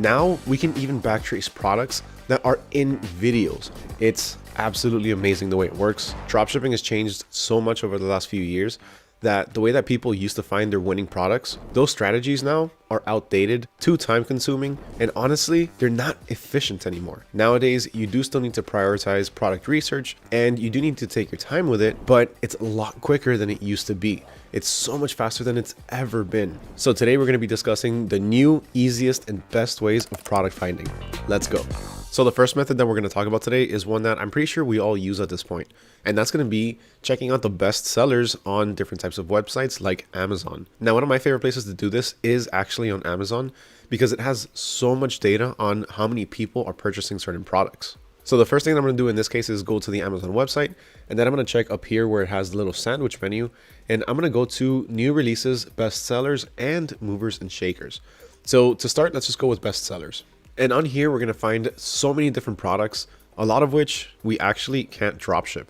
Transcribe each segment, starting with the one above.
Now we can even backtrace products that are in videos. It's absolutely amazing the way it works. Dropshipping has changed so much over the last few years that the way that people used to find their winning products, those strategies now are outdated, too time consuming, and honestly, they're not efficient anymore. Nowadays, you do still need to prioritize product research and you do need to take your time with it, but it's a lot quicker than it used to be. It's so much faster than it's ever been. So today we're going to be discussing the new, easiest, and best ways of product finding. Let's go. So the first method that we're going to talk about today is one that I'm pretty sure we all use at this point. And that's going to be checking out the best sellers on different types of websites like Amazon. Now, one of my favorite places to do this is actually on Amazon because it has so much data on how many people are purchasing certain products. So the first thing I'm going to do in this case is go to the Amazon website, and then I'm going to check up here where it has the little sandwich menu, and I'm going to go to new releases, best sellers, and movers and shakers. So to start, let's just go with best sellers. And on here, we're going to find so many different products, a lot of which we actually can't dropship.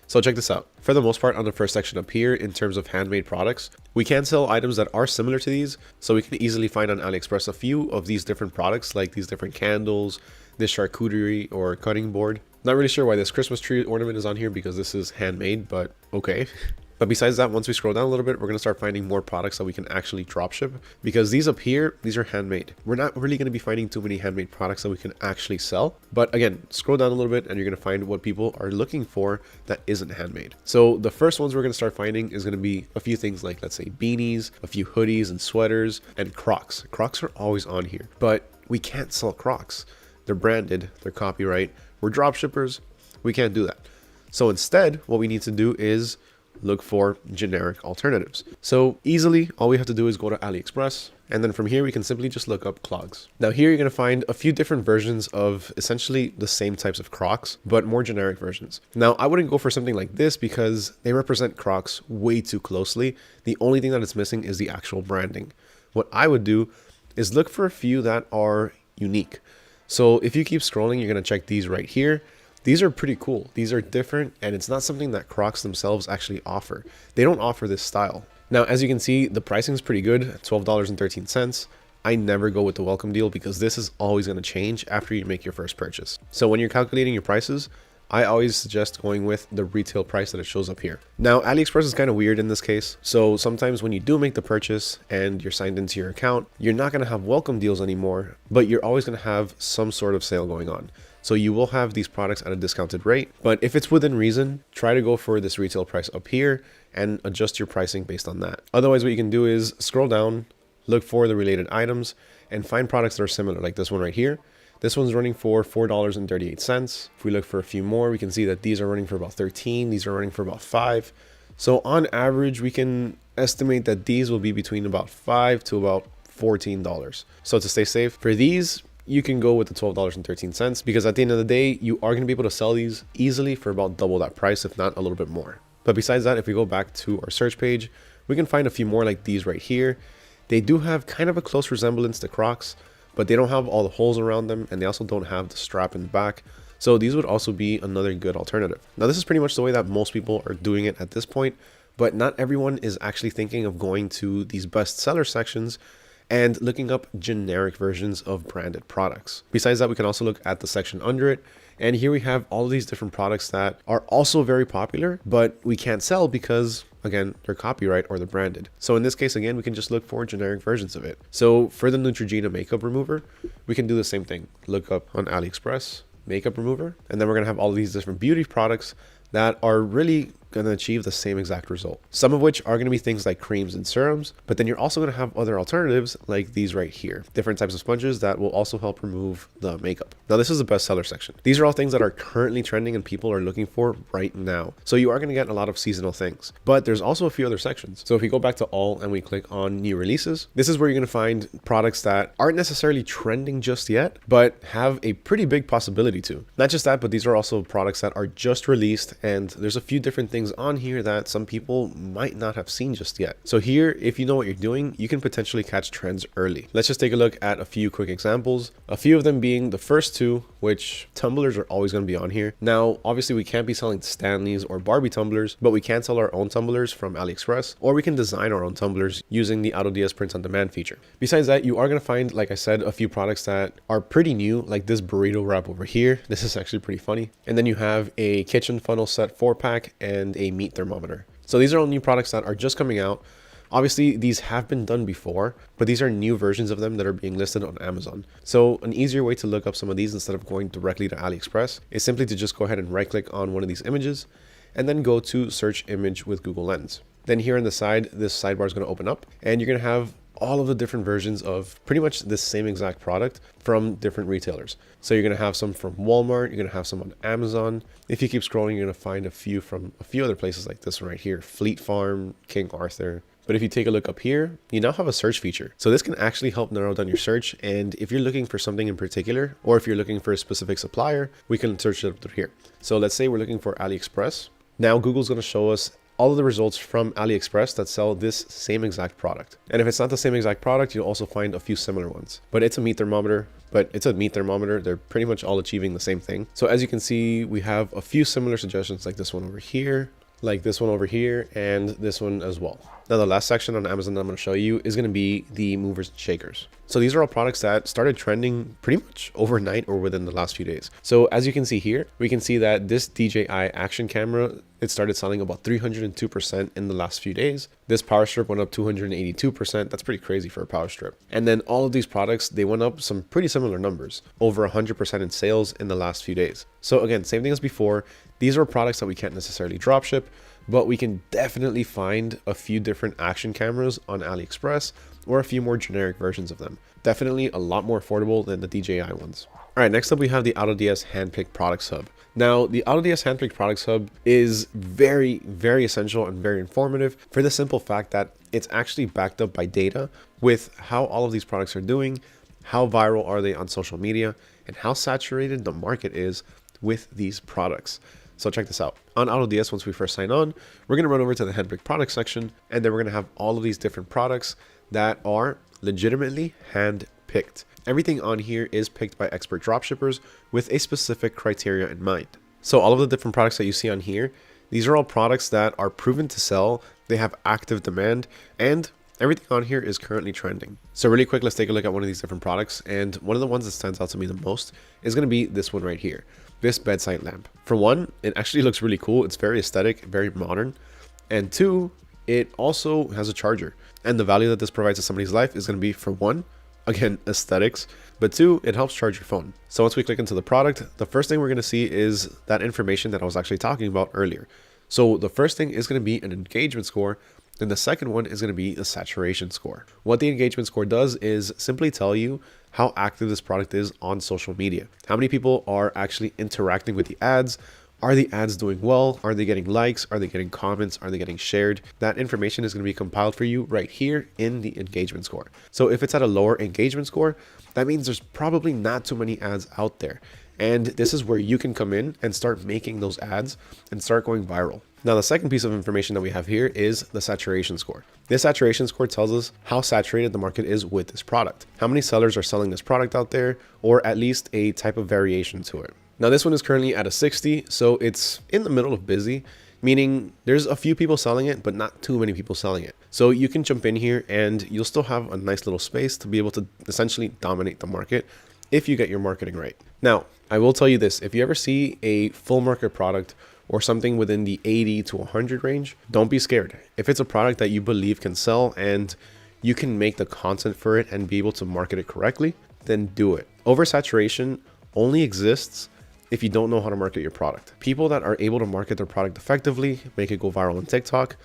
So check this out. For the most part, on the first section up here, in terms of handmade products, we can sell items that are similar to these. So we can easily find on AliExpress a few of these different products, like these different candles, this charcuterie or cutting board. Not really sure why this Christmas tree ornament is on here because this is handmade, but okay. But besides that, once we scroll down a little bit, we're going to start finding more products that we can actually dropship, because these up here, these are handmade. We're not really going to be finding too many handmade products that we can actually sell. But again, scroll down a little bit and you're going to find what people are looking for that isn't handmade. So the first ones we're going to start finding is going to be a few things like, let's say, beanies, a few hoodies and sweaters, and Crocs. Crocs are always on here, but we can't sell Crocs. They're branded, they're copyright. We're dropshippers. We can't do that. So instead, what we need to do is look for generic alternatives. So easily, all we have to do is go to AliExpress, and then from here we can simply just look up clogs. Now here you're going to find a few different versions of essentially the same types of Crocs, but more generic versions. Now I wouldn't go for something like this because they represent Crocs way too closely. The only thing that it's missing is the actual branding. What I would do is look for a few that are unique. So if you keep scrolling, you're going to check these right here. These are pretty cool. These are different, and it's not something that Crocs themselves actually offer. They don't offer this style. Now, as you can see, the pricing is pretty good, $12.13. I never go with the welcome deal because this is always going to change after you make your first purchase. So when you're calculating your prices, I always suggest going with the retail price that it shows up here. Now, AliExpress is kind of weird in this case. So sometimes when you do make the purchase and you're signed into your account, you're not going to have welcome deals anymore, but you're always going to have some sort of sale going on. So you will have these products at a discounted rate, but if it's within reason, try to go for this retail price up here and adjust your pricing based on that. Otherwise, what you can do is scroll down, look for the related items, and find products that are similar, like this one right here. This one's running for $4.38. If we look for a few more, we can see that these are running for about 13. These are running for about 5. So on average, we can estimate that these will be between about $5 to about $14. So to stay safe for these, you can go with the $12.13 because at the end of the day, you are going to be able to sell these easily for about double that price, if not a little bit more. But besides that, if we go back to our search page, we can find a few more like these right here. They do have kind of a close resemblance to Crocs, but they don't have all the holes around them, and they also don't have the strap in the back. So these would also be another good alternative. Now, this is pretty much the way that most people are doing it at this point, but not everyone is actually thinking of going to these bestseller sections and looking up generic versions of branded products. Besides that, we can also look at the section under it. And here we have all of these different products that are also very popular, but we can't sell because, again, they're copyright or they're branded. So in this case, again, we can just look for generic versions of it. So for the Neutrogena makeup remover, we can do the same thing. Look up on AliExpress, makeup remover, and then we're gonna have all of these different beauty products that are really going to achieve the same exact result. Some of which are going to be things like creams and serums, but then you're also going to have other alternatives like these right here. Different types of sponges that will also help remove the makeup. Now, this is the bestseller section. These are all things that are currently trending and people are looking for right now. So you are going to get a lot of seasonal things, but there's also a few other sections. So if we go back to all and we click on new releases, this is where you're going to find products that aren't necessarily trending just yet, but have a pretty big possibility to. Not just that, but these are also products that are just released, and there's a few different things things on here that some people might not have seen just yet. So here, if you know what you're doing, you can potentially catch trends early. Let's just take a look at a few quick examples. A few of them being the first two, which tumblers are always going to be on here. Now, obviously we can't be selling Stanleys or Barbie tumblers, but we can sell our own tumblers from AliExpress, or we can design our own tumblers using the AutoDS print on demand feature. Besides that, you are going to find, like I said, a few products that are pretty new, like this burrito wrap over here. This is actually pretty funny. And then you have a kitchen funnel set 4-pack and a meat thermometer. So these are all new products that are just coming out. Obviously, these have been done before, but these are new versions of them that are being listed on Amazon. So an easier way to look up some of these instead of going directly to AliExpress is simply to just go ahead and right click on one of these images and then go to search image with Google Lens. Then here on the side, this sidebar is going to open up and you're going to have all of the different versions of pretty much the same exact product from different retailers. So you're going to have some from Walmart, you're going to have some on Amazon. If you keep scrolling, you're going to find a few from a few other places like this one right here, Fleet Farm, King Arthur. But if you take a look up here, you now have a search feature. So this can actually help narrow down your search. And if you're looking for something in particular, or if you're looking for a specific supplier, we can search it up through here. So let's say we're looking for AliExpress. Now Google's going to show us all of the results from AliExpress that sell this same exact product. And if it's not the same exact product, you'll also find a few similar ones. But it's a meat thermometer, They're pretty much all achieving the same thing. So as you can see, we have a few similar suggestions like this one over here, like this one over here, and this one as well. Now the last section on Amazon that I'm going to show you is going to be the movers and shakers. So these are all products that started trending pretty much overnight or within the last few days. So as you can see here, we can see that this DJI action camera, it started selling about 302% in the last few days. This power strip went up 282%. That's pretty crazy for a power strip. And then all of these products, they went up some pretty similar numbers, over 100% in sales in the last few days. So again, same thing as before. These are products that we can't necessarily drop ship, but we can definitely find a few different action cameras on AliExpress or a few more generic versions of them. Definitely a lot more affordable than the DJI ones. All right, next up we have the AutoDS Handpicked Products Hub. Now, the AutoDS Handpicked Products Hub is very, very essential and very informative for the simple fact that it's actually backed up by data with how all of these products are doing, how viral are they on social media, and how saturated the market is with these products. So check this out. On AutoDS, once we first sign on, we're going to run over to the handpicked products section, and then we're going to have all of these different products that are legitimately hand-picked. Everything on here is picked by expert dropshippers with a specific criteria in mind. So all of the different products that you see on here, these are all products that are proven to sell, they have active demand, and everything on here is currently trending. So really quick, let's take a look at one of these different products. And one of the ones that stands out to me the most is going to be this one right here, this bedside lamp. For one, it actually looks really cool. It's very aesthetic, very modern. And two, it also has a charger. And the value that this provides to somebody's life is going to be, for one, again, aesthetics, but two, it helps charge your phone. So once we click into the product, the first thing we're going to see is that information that I was actually talking about earlier. So the first thing is going to be an engagement score. Then the second one is going to be a saturation score. What the engagement score does is simply tell you how active this product is on social media. How many people are actually interacting with the ads? Are the ads doing well? Are they getting likes? Are they getting comments? Are they getting shared? That information is going to be compiled for you right here in the engagement score. So if it's at a lower engagement score, that means there's probably not too many ads out there. And this is where you can come in and start making those ads and start going viral. Now, the second piece of information that we have here is the saturation score. This saturation score tells us how saturated the market is with this product. How many sellers are selling this product out there, or at least a type of variation to it. Now, this one is currently at a 60, so it's in the middle of busy, meaning there's a few people selling it, but not too many people selling it. So you can jump in here and you'll still have a nice little space to be able to essentially dominate the market if you get your marketing right. Now, I will tell you this, if you ever see a full market product or something within the 80 to 100 range, don't be scared. If it's a product that you believe can sell and you can make the content for it and be able to market it correctly, then do it. Oversaturation only exists if you don't know how to market your product. People that are able to market their product effectively, make it go viral on TikTok,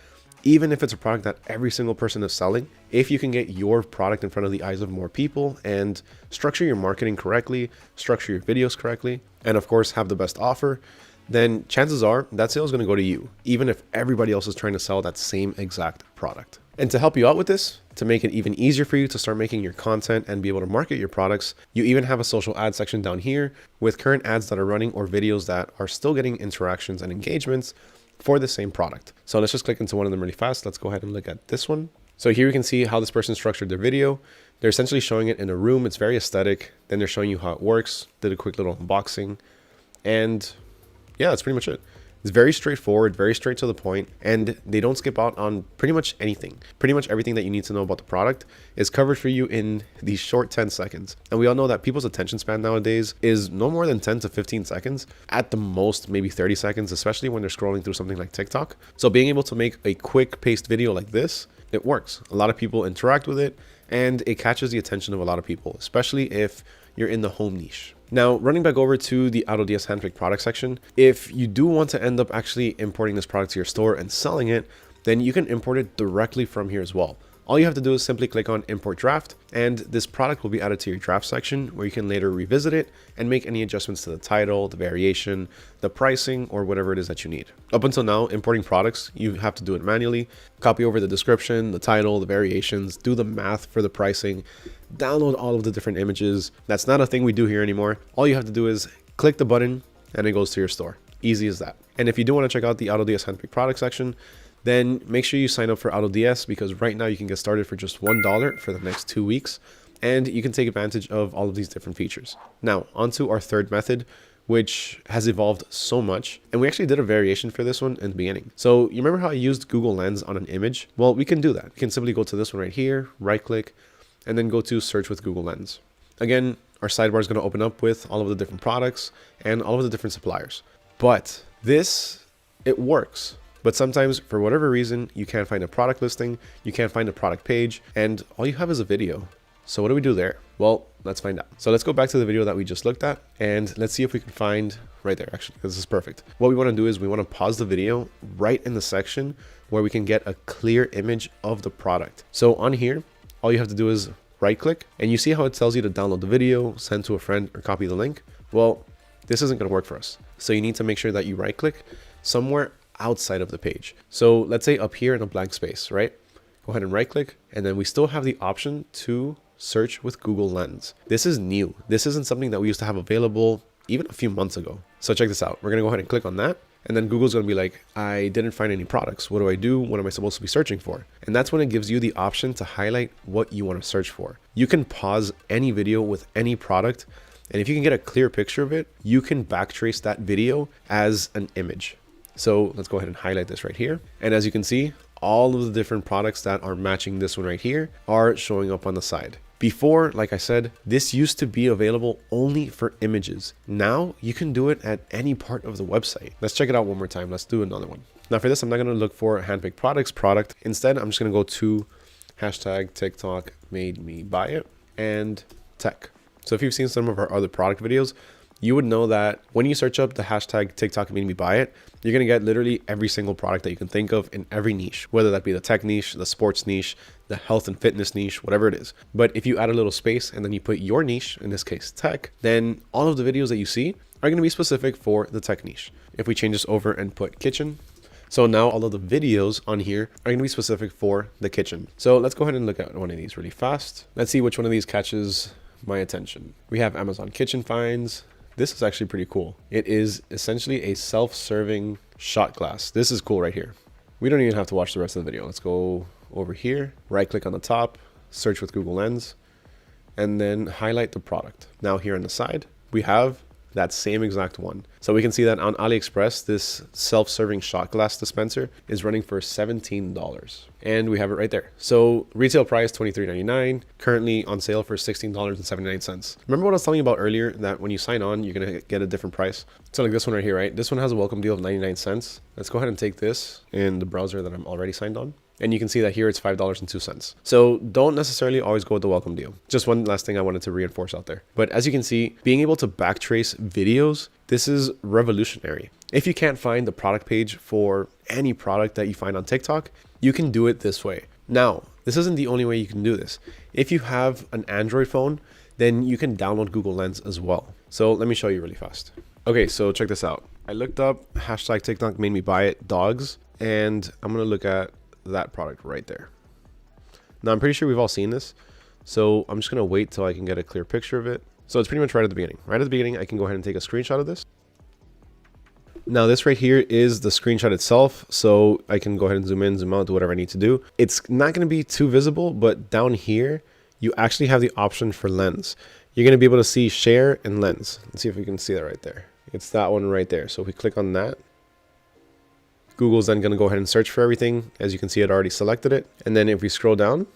even if it's a product that every single person is selling, if you can get your product in front of the eyes of more people and structure your marketing correctly, structure your videos correctly, and of course have the best offer, then chances are that sale is going to go to you, even if everybody else is trying to sell that same exact product. And to help you out with this, to make it even easier for you to start making your content and be able to market your products, you even have a social ad section down here with current ads that are running or videos that are still getting interactions and engagements. for the same product. So let's just click into one of them really fast. Let's go ahead and look at this one. So here we can see how this person structured their video. They're essentially showing it in a room. It's very aesthetic. Then they're showing you how it works. Did a quick little unboxing. And yeah, that's pretty much it. It's very straightforward, very straight to the point, and they don't skip out on pretty much anything. Pretty much everything that you need to know about the product is covered for you in these short 10 seconds. And we all know that people's attention span nowadays is no more than 10 to 15 seconds, at the most maybe 30 seconds, especially when they're scrolling through something like TikTok. So being able to make a quick paced video like this, it works. A lot of people interact with it, and it catches the attention of a lot of people, especially if you're in the home niche. Now, running back over to the AutoDS handpicked product section, if you do want to end up actually importing this product to your store and selling it, then you can import it directly from here as well. All you have to do is simply click on import draft, and this product will be added to your draft section where you can later revisit it and make any adjustments to the title, the variation, the pricing, or whatever it is that you need. Up until now, importing products, you have to do it manually, copy over the description, the title, the variations, do the math for the pricing, download all of the different images. That's not a thing we do here anymore. All you have to do is click the button and it goes to your store. Easy as that. And if you do want to check out the AutoDS handpicked product section, then make sure you sign up for AutoDS, because right now you can get started for just $1 for the next 2 weeks, and you can take advantage of all of these different features. Now, onto our third method, which has evolved so much. And we actually did a variation for this one in the beginning. So you remember how I used Google Lens on an image? Well, we can do that. We can simply go to this one right here, right click, and then go to search with Google Lens. Again, our sidebar is going to open up with all of the different products and all of the different suppliers. But this, it works. But sometimes, for whatever reason, you can't find a product listing, you can't find a product page, and all you have is a video. So what do we do there? Well, let's find out. So let's go back to the video that we just looked at, and let's see if we can find right there. Actually, this is perfect. What we want to do is we want to pause the video right in the section where we can get a clear image of the product. So on here, all you have to do is right click, and you see how it tells you to download the video, send to a friend, or copy the link. Well, this isn't going to work for us. So you need to make sure that you right click somewhere outside of the page. So let's say up here in a blank space, right? Go ahead and right click, and then we still have the option to search with Google Lens. This is new. This isn't something that we used to have available even a few months ago. So check this out. We're going to go ahead and click on that. And then Google's going to be like, I didn't find any products. What do I do? What am I supposed to be searching for? And that's when it gives you the option to highlight what you want to search for. You can pause any video with any product, and if you can get a clear picture of it, you can backtrace that video as an image. So let's go ahead and highlight this right here. And as you can see, all of the different products that are matching this one right here are showing up on the side. Before, like I said, this used to be available only for images. Now you can do it at any part of the website. Let's check it out one more time. Let's do another one. Now for this, I'm not going to look for handpicked products product. Instead, I'm just going to go to hashtag TikTok made me buy it and tech. So if you've seen some of our other product videos, you would know that when you search up the hashtag TikTok made me buy it, you're going to get literally every single product that you can think of in every niche, whether that be the tech niche, the sports niche, the health and fitness niche, whatever it is. But if you add a little space and then you put your niche, in this case tech, then all of the videos that you see are going to be specific for the tech niche. If we change this over and put kitchen, so now all of the videos on here are going to be specific for the kitchen. So let's go ahead and look at one of these really fast. Let's see which one of these catches my attention. We have Amazon kitchen finds. This is actually pretty cool. It is essentially a self-serving shot glass. This is cool right here. We don't even have to watch the rest of the video. Let's go over here, right click on the top, search with Google Lens, and then highlight the product. Now here on the side, we have that same exact one. So we can see that on AliExpress, this self-serving shot glass dispenser is running for $17. And we have it right there. So retail price $23.99, currently on sale for $16.79. Remember what I was telling you about earlier, that when you sign on, you're gonna get a different price. So like this one right here, right? This one has a welcome deal of 99 cents. Let's go ahead and take this in the browser that I'm already signed on. And you can see that here it's $5.02. So don't necessarily always go with the welcome deal. Just one last thing I wanted to reinforce out there. But as you can see, being able to backtrace videos, this is revolutionary. If you can't find the product page for any product that you find on TikTok, you can do it this way. Now, this isn't the only way you can do this. If you have an Android phone, then you can download Google Lens as well. So let me show you really fast. Okay, so check this out. I looked up hashtag TikTok made me buy it dogs, and I'm gonna look at that product right there. Now I'm pretty sure we've all seen this, so I'm just gonna wait till I can get a clear picture of it. So it's pretty much right at the beginning. Right at the beginning, I can go ahead and take a screenshot of this. Now this right here is the screenshot itself. So I can go ahead and zoom in, zoom out, do whatever I need to do. It's not going to be too visible, but down here, you actually have the option for lens. You're going to be able to see share and lens. Let's see if we can see that right there. It's that one right there. So if we click on that, Google's then going to go ahead and search for everything. As you can see, it already selected it. And then if we scroll down,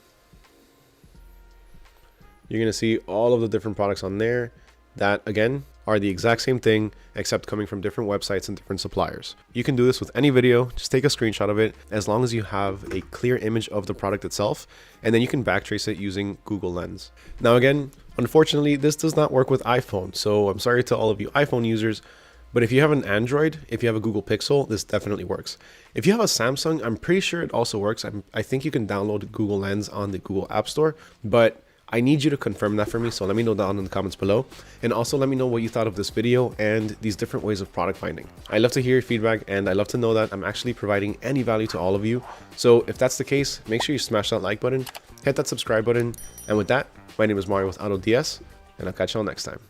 you're going to see all of the different products on there that, again, are the exact same thing, except coming from different websites and different suppliers. You can do this with any video. Just take a screenshot of it as long as you have a clear image of the product itself, and then you can backtrace it using Google Lens. Now again, unfortunately, this does not work with iPhone. So I'm sorry to all of you iPhone users, but if you have an Android, if you have a Google Pixel, this definitely works. If you have a Samsung, I'm pretty sure it also works. I think you can download Google Lens on the Google App Store, but I need you to confirm that for me, so let me know down in the comments below. And also let me know what you thought of this video and these different ways of product finding. I love to hear your feedback, and I love to know that I'm actually providing any value to all of you. So if that's the case, make sure you smash that like button, hit that subscribe button. And with that, my name is Mario with AutoDS, and I'll catch y'all next time.